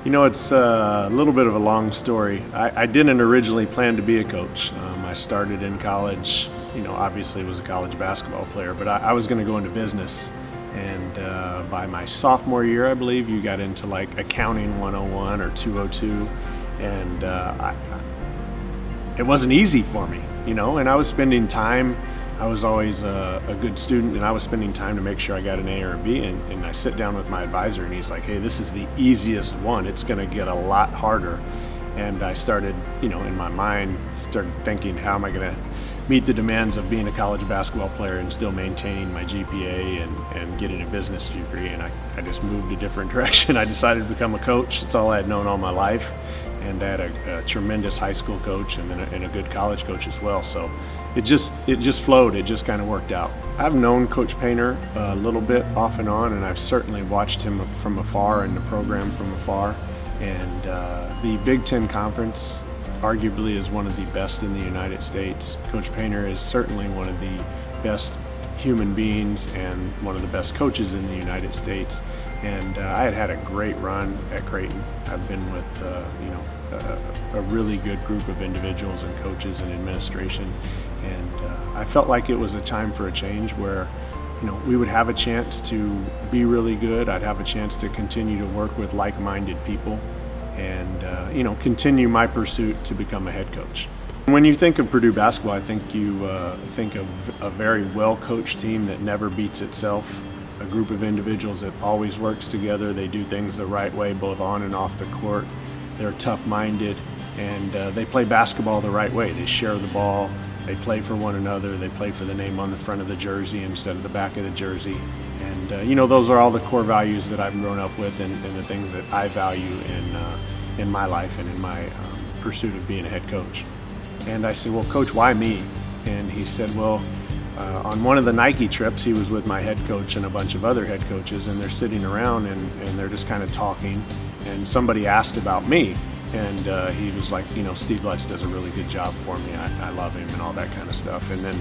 You know, it's a little bit of a long story. I didn't originally plan to be a coach. I started in college, obviously was a college basketball player, but I was going to go into business. And by my sophomore year, I believe, you got into like accounting 101 or 202. And it wasn't easy for me, and I was spending time. I was always a good student, and I was spending time to make sure I got an A or a B, and I sit down with my advisor and he's like, hey, this is the easiest one. It's gonna get a lot harder. And I started, in my mind, started thinking, how am I gonna meet the demands of being a college basketball player and still maintaining my GPA and getting a business degree? And I just moved a different direction. I decided to become a coach. It's all I had known all my life. And I had a tremendous high school coach and then a good college coach as well. So it just flowed. It just kind of worked out. I've known Coach Painter a little bit off and on, and I've certainly watched him from afar and the program from afar. And the Big Ten Conference arguably is one of the best in the United States. Coach Painter is certainly one of the best human beings and one of the best coaches in the United States. And I had a great run at Creighton. I've been with a really good group of individuals and coaches and administration, and I felt like it was a time for a change where we would have a chance to be really good. I'd have a chance to continue to work with like-minded people and continue my pursuit to become a head coach. When you think of Purdue basketball, I think you think of a very well-coached team that never beats itself, a group of individuals that always works together. They do things the right way, both on and off the court. They're tough-minded, and they play basketball the right way. They share the ball, they play for one another, they play for the name on the front of the jersey instead of the back of the jersey. And those are all the core values that I've grown up with, and the things that I value in my life and in my pursuit of being a head coach. And I said, well, Coach, why me? And he said, well, on one of the Nike trips, he was with my head coach and a bunch of other head coaches, and they're sitting around and they're just kind of talking, and somebody asked about me, and he was like, Steve Lutz does a really good job for me. I love him and all that kind of stuff. And then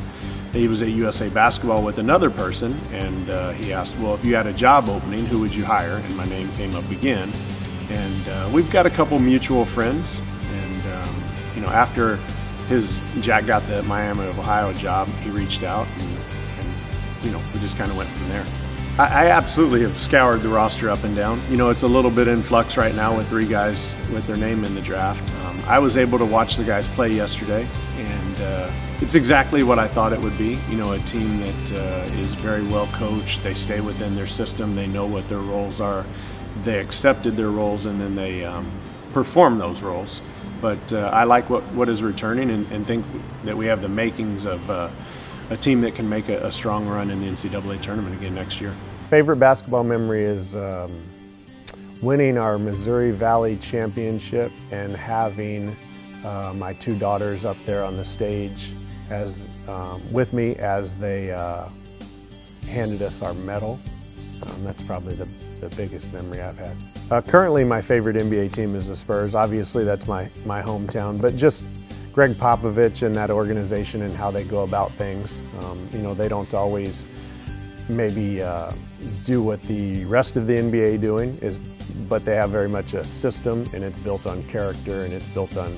he was at USA Basketball with another person, and he asked, well, if you had a job opening, who would you hire? And my name came up again. And we've got a couple mutual friends, and after Jack got the Miami of Ohio job, he reached out, and we just kind of went from there. I absolutely have scoured the roster up and down. It's a little bit in flux right now with 3 guys with their name in the draft. I was able to watch the guys play yesterday, and it's exactly what I thought it would be. A team that is very well coached. They stay within their system. They know what their roles are. They accepted their roles, and then they perform those roles. But I like what is returning, and think that we have the makings of a team that can make a strong run in the NCAA tournament again next year. Favorite basketball memory is winning our Missouri Valley Championship and having my 2 daughters up there on the stage with me as they handed us our medal. That's probably the biggest memory I've had. Currently, my favorite NBA team is the Spurs. Obviously, that's my hometown, but just Greg Popovich and that organization and how they go about things. They don't always maybe do what the rest of the NBA doing is, but they have very much a system, and it's built on character, and it's built on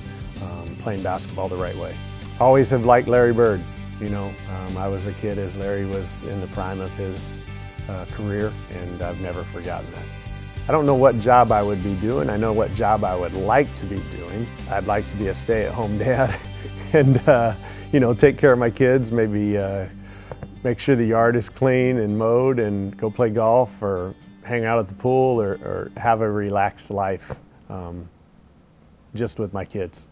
playing basketball the right way. Always have liked Larry Bird. I was a kid as Larry was in the prime of his career, and I've never forgotten that. I don't know what job I would be doing. I know what job I would like to be doing. I'd like to be a stay-at-home dad and take care of my kids, maybe make sure the yard is clean and mowed, and go play golf or hang out at the pool, or have a relaxed life just with my kids.